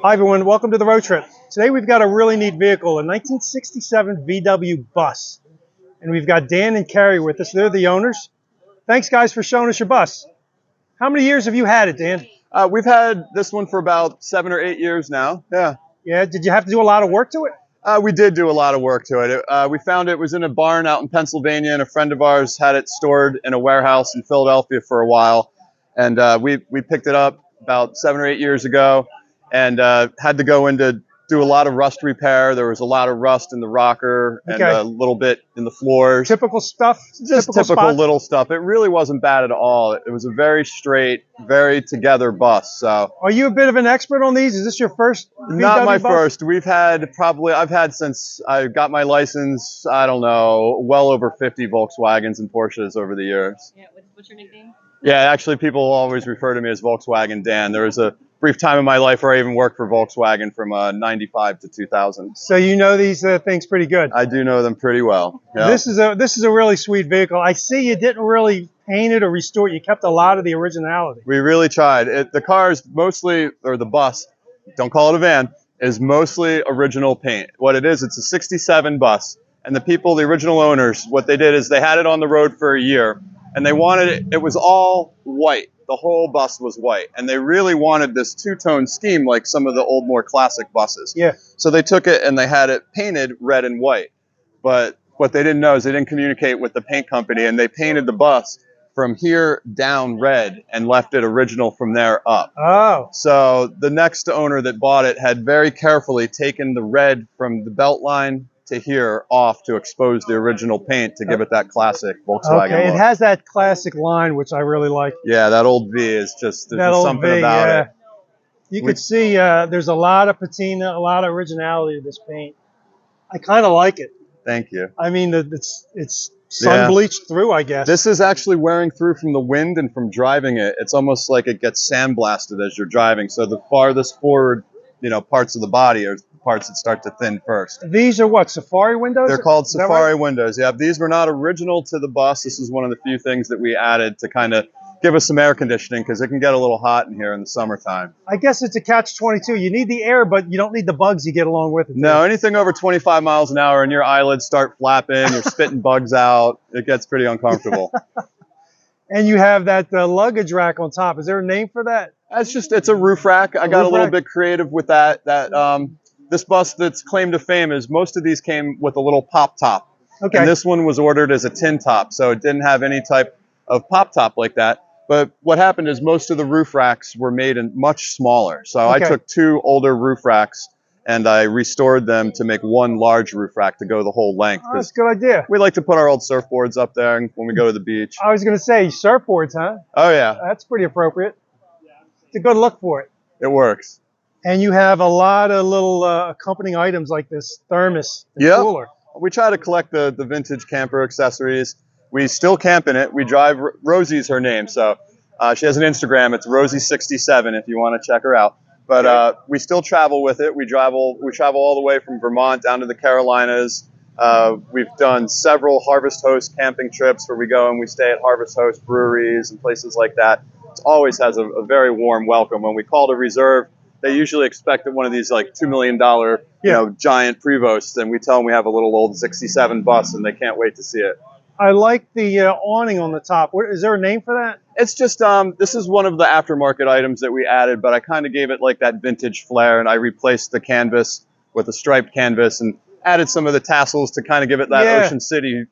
Hi everyone, welcome to the road trip. Today we've got a really neat vehicle, a 1967 VW bus. And we've got Dan and Carrie with us. They're the owners. Thanks guys for showing us your bus. How many years have you had it, Dan? We've had this one for about 7 or 8 years now. Yeah. Yeah, did you have to do a lot of work to it? We did do a lot of work to it. We found it was in a barn out in Pennsylvania, and a friend of ours had it stored in a warehouse in Philadelphia for a while. And we picked it up about 7 or 8 years ago and had to go in to do a lot of rust repair. There was a lot of rust in the rocker and a little bit in the floors. Typical stuff? Just typical little stuff. It really wasn't bad at all. It was a very straight, very together bus. So, are you a bit of an expert on these? Is this your first VW Not my bus? first. I've had since I got my license, I don't know, well over 50 Volkswagens and Porsches over the years. Yeah, what's your nickname? Yeah, actually people always refer to me as Volkswagen Dan. There was a brief time in my life where I even worked for Volkswagen from 95 to 2000. So you know these things pretty good. I do know them pretty well. Yeah. This is a really sweet vehicle. I see you didn't really paint it or restore it. You kept a lot of the originality. We really tried. The car is mostly, or the bus, don't call it a van, is mostly original paint. What it is, it's a 67 bus. And the original owners, what they did is they had it on the road for a year. And they wanted it was all white. The whole bus was white. And they really wanted this two-tone scheme like some of the old, more classic buses. Yeah. So they took it and they had it painted red and white. But what they didn't know is they didn't communicate with the paint company, and they painted the bus from here down red and left it original from there up. Oh. So the next owner that bought it had very carefully taken the red from the belt line to here off to expose the original paint to give it that classic Volkswagen Okay, look. it has that classic line, which I really like. Yeah, that old V is just, there's That just old something V, about yeah. it. You could see there's a lot of patina, a lot of originality to this paint. I kind of like it. Thank you. I mean, it's sun bleached through, I guess. This is actually wearing through from the wind and from driving it. It's almost like it gets sandblasted as you're driving. So the farthest forward, parts of the body are the parts that start to thin first. These are what, Safari windows? They're called Is that Safari right? windows. Yeah, these were not original to the bus. This is one of the few things that we added to kind of give us some air conditioning, because it can get a little hot in here in the summertime. I guess it's a catch-22. You need the air, but you don't need the bugs you get along with it. No, anything over 25 miles an hour and your eyelids start flapping, you're spitting bugs out, it gets pretty uncomfortable. And you have that luggage rack on top. Is there a name for that? It's a roof rack. I got a little bit creative with that. This bus that's claim to fame is most of these came with a little pop top. Okay. And this one was ordered as a tin top, so it didn't have any type of pop top like that. But what happened is most of the roof racks were made in much smaller. So I took 2 older roof racks and I restored them to make one large roof rack to go the whole length. Oh, that's a good idea. We like to put our old surfboards up there when we go to the beach. I was going to say surfboards, huh? Oh, yeah. That's pretty appropriate. It's a good look for it. It works. And you have a lot of little accompanying items like this thermos and cooler. We try to collect the vintage camper accessories. We still camp in it. We drive, Rosie's her name, so she has an Instagram. It's Rosie67 if you want to check her out. But we still travel with it. We travel all the way from Vermont down to the Carolinas. We've done several Harvest Host camping trips where we go and we stay at Harvest Host breweries and places like that. It always has a very warm welcome. When we call to reserve, they usually expect that one of these like $2 million, giant Prevosts, and we tell them we have a little old 67 bus, and they can't wait to see it. I like the awning on the top. Is there a name for that? It's just, this is one of the aftermarket items that we added, but I kind of gave it like that vintage flair, and I replaced the canvas with a striped canvas and added some of the tassels to kind of give it that Ocean City,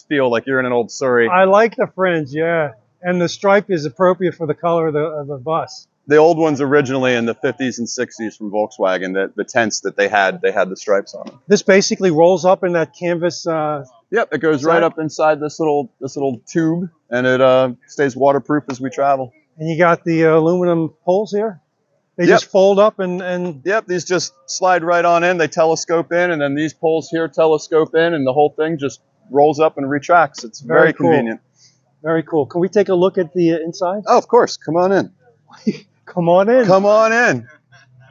feel like you're in an old Surrey. I like the fringe, yeah. And the stripe is appropriate for the color of the bus. The old ones originally in the 50s and 60s from Volkswagen, the tents that they had the stripes on them. This basically rolls up in that canvas. Yep, it goes right up inside this little tube, and it stays waterproof as we travel. And you got the aluminum poles here? They just fold up and... Yep, these just slide right on in. They telescope in, and then these poles here telescope in, and the whole thing just rolls up and retracts. It's very convenient. Very cool. Can we take a look at the inside? Oh, of course. Come on in. Come on in. Come on in.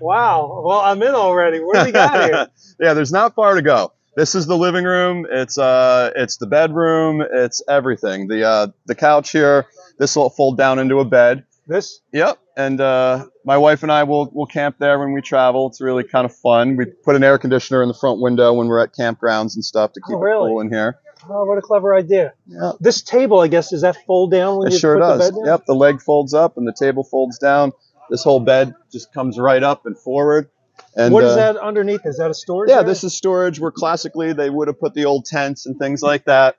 Wow. Well, I'm in already. What do we got here? Yeah, there's not far to go. This is the living room. It's the bedroom. It's everything. The couch here. This will fold down into a bed. This? Yep. And my wife and I will camp there when we travel. It's really kind of fun. We put an air conditioner in the front window when we're at campgrounds and stuff to keep it cool in here. Oh, what a clever idea. Yeah. This table, I guess, does that fold down when It you sure put does. the bed down? Yep. The leg folds up and the table folds down. This whole bed just comes right up and forward. And what is that underneath? Is that a storage Yeah, area? this is storage where classically they would have put the old tents and things like that.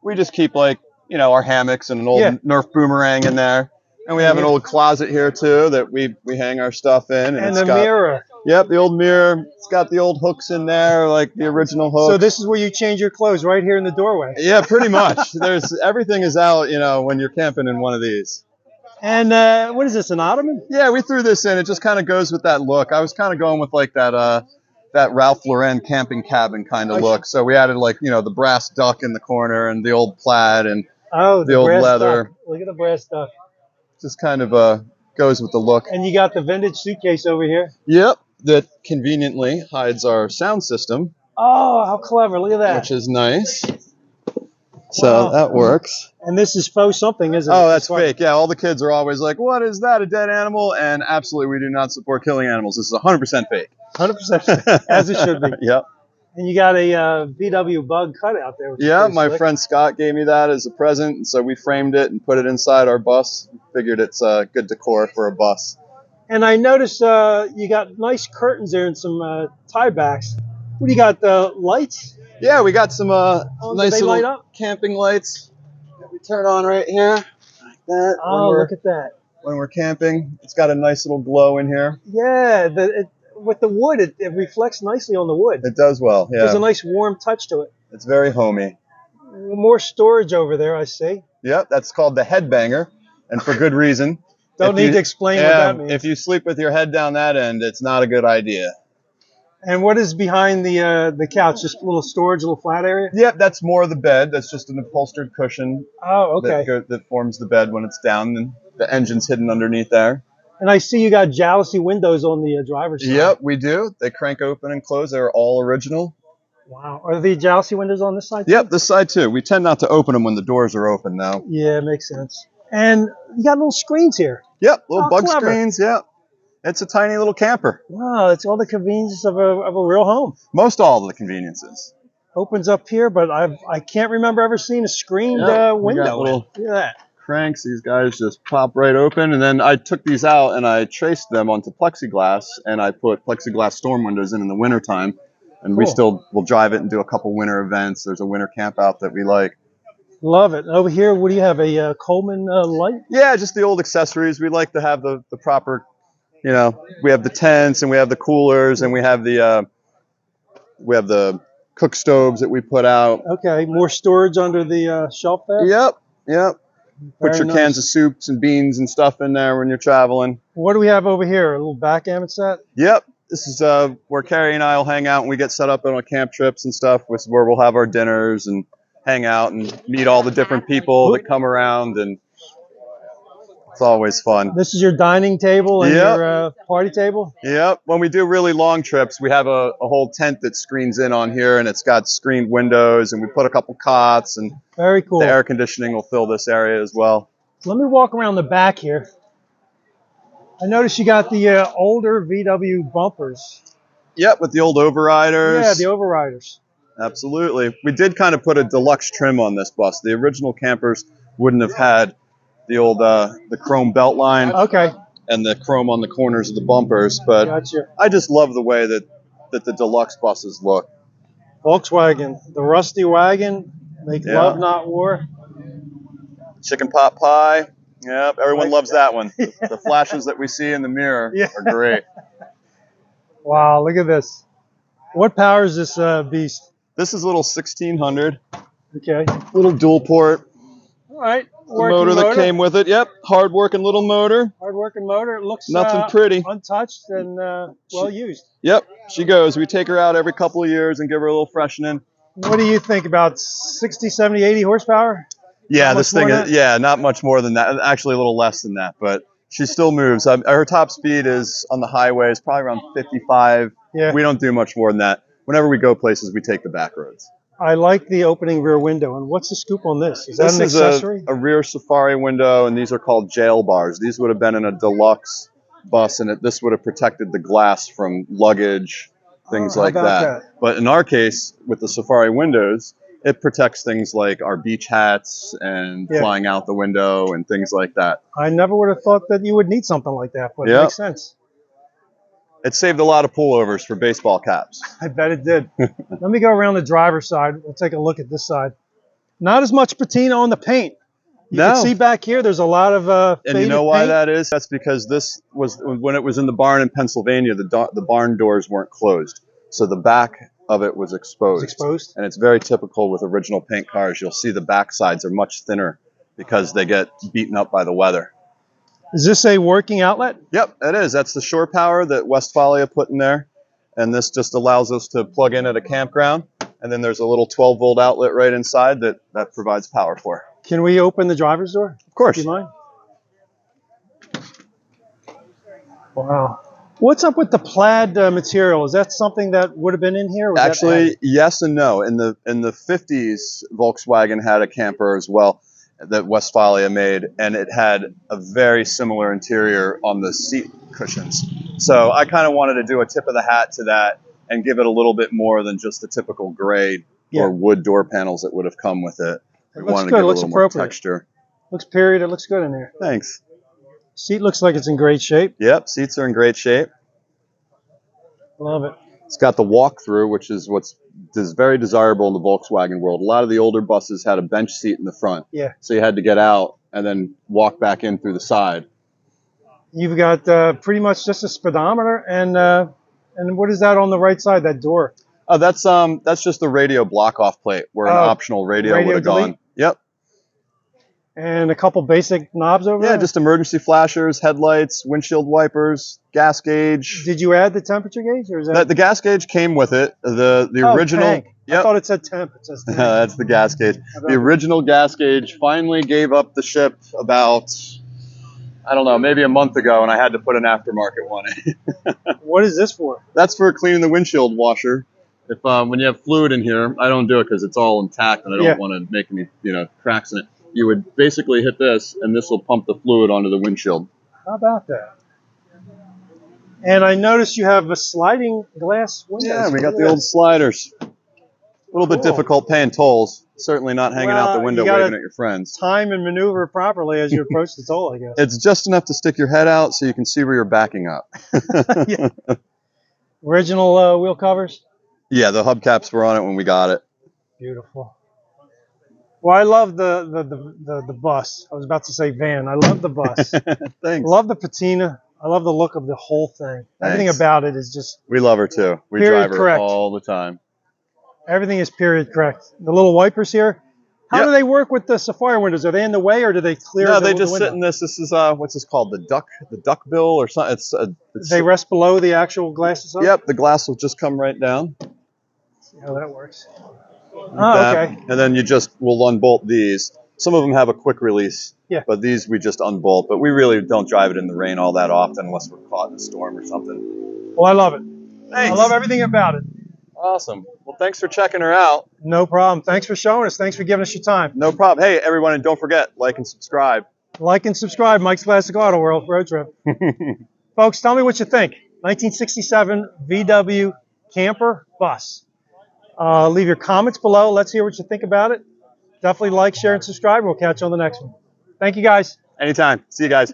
We just keep like, our hammocks and an old Nerf boomerang in there. And we have an old closet here too that we hang our stuff in. And And it's a got, mirror. Yep, the old mirror. It's got the old hooks in there, like the original hooks. So this is where you change your clothes, right here in the doorway. Yeah, pretty much. Everything is out, when you're camping in one of these. And what is this, an ottoman? Yeah, we threw this in. It just kind of goes with that look. I was kind of going with like that Ralph Lauren camping cabin kind of look. So we added like, the brass duck in the corner and the old plaid and the old leather. Duck. Look at the brass duck. Just kind of goes with the look. And you got the vintage suitcase over here. Yep, that conveniently hides our sound system. Oh, how clever. Look at that. Which is nice. So that works. And this is faux something, isn't it? Oh, that's fake. Yeah, all the kids are always like, what is that, a dead animal? And absolutely, we do not support killing animals. This is 100% fake. 100%, as it should be. Yep. And you got a VW bug cutout there. Yeah, my friend Scott gave me that as a present, and so we framed it and put it inside our bus. Figured it's good decor for a bus. And I noticed you got nice curtains there and some tie backs. What do you got, lights? Yeah, we got some nice little camping lights that we turn on right here, like that. Oh, look at that. When we're camping, it's got a nice little glow in here. Yeah, with the wood, it reflects nicely on the wood. It does well, yeah. There's a nice warm touch to it. It's very homey. More storage over there, I see. Yep, that's called the headbanger, and for good reason. Don't need to explain what that means. If you sleep with your head down that end, it's not a good idea. And what is behind the couch? Just a little storage, a little flat area? Yep, that's more of the bed. That's just an upholstered cushion. Oh, okay. That forms the bed when it's down, and the engine's hidden underneath there. And I see you got jalousie windows on the driver's side. Yep, we do. They crank open and close. They're all original. Wow. Are the jalousie windows on this side too? Yep, this side too. We tend not to open them when the doors are open, though. Yeah, makes sense. And you got little screens here. Yep, little bug clever. screens. Yep. It's a tiny little camper. Wow, it's all the conveniences of a real home. Most all of the conveniences. Opens up here, but I can't remember ever seeing a screened window. Look at that. Cranks, these guys just pop right open, and then I took these out and I traced them onto plexiglass, and I put plexiglass storm windows in the wintertime, and we still will drive it and do a couple winter events. There's a winter camp out that we like. Love it. Over here, what do you have, a Coleman light? Yeah, just the old accessories. We like to have the proper, we have the tents and we have the coolers and we have the cook stoves that we put out. Okay, more storage under the shelf there? Yep. Put your cans of soups and beans and stuff in there when you're traveling. What do we have over here? A little backgammon set? Yep. This is where Carrie and I will hang out and we get set up on our camp trips and stuff. This is where we'll have our dinners and hang out and meet all the different people that come around, and it's always fun. This is your dining table and your party table? Yep. When we do really long trips, we have a whole tent that screens in on here, and it's got screened windows, and we put a couple cots, and very cool. The air conditioning will fill this area as well. Let me walk around the back here. I noticed you got the older VW bumpers. Yep, with the old overriders. Yeah, the overriders. Absolutely. We did kind of put a deluxe trim on this bus. The original campers wouldn't have had the old the chrome belt line. Okay. And the chrome on the corners of the bumpers, but gotcha. I just love the way that the deluxe buses look. Volkswagen, the rusty wagon, make love not war. Chicken pot pie. Yep, everyone loves that one. The flashes that we see in the mirror are great. Wow, look at this. What powers this beast? This is a little 1600. Okay. Little dual port. All right. The motor that came with it. Yep. Hard working little motor. Hard working motor. It looks nothing pretty. Untouched and well used. Yep. She goes. We take her out every couple of years and give her a little freshening. What do you think? About 60, 70, 80 horsepower? Yeah, this thing is, not much more than that. Actually, a little less than that, but she still moves. Her top speed is on the highway is probably around 55. Yeah. We don't do much more than that. Whenever we go places, we take the back roads. I like the opening rear window. And what's the scoop on this? Is that This an is accessory? a rear safari window, and these are called jail bars. These would have been in a deluxe bus, and this would have protected the glass from luggage, things How like about that. But in our case, with the safari windows, it protects things like our beach hats and Yeah. flying out the window and things like that. I never would have thought that you would need something like that, but it Yep. makes sense. It saved a lot of pullovers for baseball caps. I bet it did. Let me go around the driver's side. We'll take a look at this side. Not as much patina on the paint. You can see back here, there's a lot of and you know why that is? That's because this was, when it was in the barn in Pennsylvania, the barn doors weren't closed. So the back of it was exposed. And it's very typical with original paint cars. You'll see the back sides are much thinner because they get beaten up by the weather. Is this a working outlet? Yep, it is. That's the shore power that Westfalia put in there. And this just allows us to plug in at a campground. And then there's a little 12-volt outlet right inside that provides power for. Can we open the driver's door? Of course. Do you mind? Wow. What's up with the plaid material? Is that something that would have been in here? Actually, yes and no. In the 50s, Volkswagen had a camper as well that Westfalia made, and it had a very similar interior on the seat cushions. So I kind of wanted to do a tip of the hat to that and give it a little bit more than just the typical gray or wood door panels that would have come with it. It looks good. It looks appropriate. Texture. Looks period. It looks good in there. Thanks. Seat looks like it's in great shape. Yep, seats are in great shape. Love it. It's got the walk-through, which is very desirable in the Volkswagen world. A lot of the older buses had a bench seat in the front. Yeah. So you had to get out and then walk back in through the side. You've got pretty much just a speedometer, and what is that on the right side, that door? Oh, that's just the radio block-off plate where an optional radio would have gone. Yep. And a couple basic knobs over there? Yeah, just emergency flashers, headlights, windshield wipers, gas gauge. Did you add the temperature gauge, or is that? The gas gauge came with it. The original. Tank. Yep. I thought it said temp. It says tank. That's the gas gauge. The original gas gauge finally gave up the ship about, I don't know, maybe a month ago, and I had to put an aftermarket one in. What is this for? That's for cleaning the windshield washer. If when you have fluid in here, I don't do it because it's all intact, and I don't want to make any cracks in it. You would basically hit this, and this will pump the fluid onto the windshield. How about that? And I noticed you have a sliding glass window. Yeah, we got the old sliders. A little bit difficult paying tolls. Certainly not hanging out the window waving at your friends. Time and maneuver properly as you approach the toll, I guess. It's just enough to stick your head out so you can see where you're backing up. Yeah. Original wheel covers? Yeah, the hubcaps were on it when we got it. Beautiful. Well, I love the bus. I was about to say van. I love the bus. Thanks. Love the patina. I love the look of the whole thing. Thanks. Everything about it is just... We love her too. We drive her all the time. Everything is period correct. The little wipers here, how do they work with the Safari windows? Are they in the way, or do they clear No, the they just window? sit in this. This is, what's this called? The duck bill or something. They rest below the actual glasses? Yep, the glass will just come right down. See how that works. Okay. And then we'll unbolt these. Some of them have a quick release. Yeah. But these we just unbolt. But we really don't drive it in the rain all that often unless we're caught in a storm or something. Well, I love it. Thanks. I love everything about it. Awesome. Well, thanks for checking her out. No problem. Thanks for showing us. Thanks for giving us your time. No problem. Hey, everyone, and don't forget, like and subscribe. Like and subscribe. Mike's Classic Auto World Road Trip. Folks, tell me what you think. 1967 VW camper bus. Leave your comments below. Let's hear what you think about it. Definitely like, share, and subscribe. We'll catch you on the next one. Thank you, guys. Anytime. See you guys.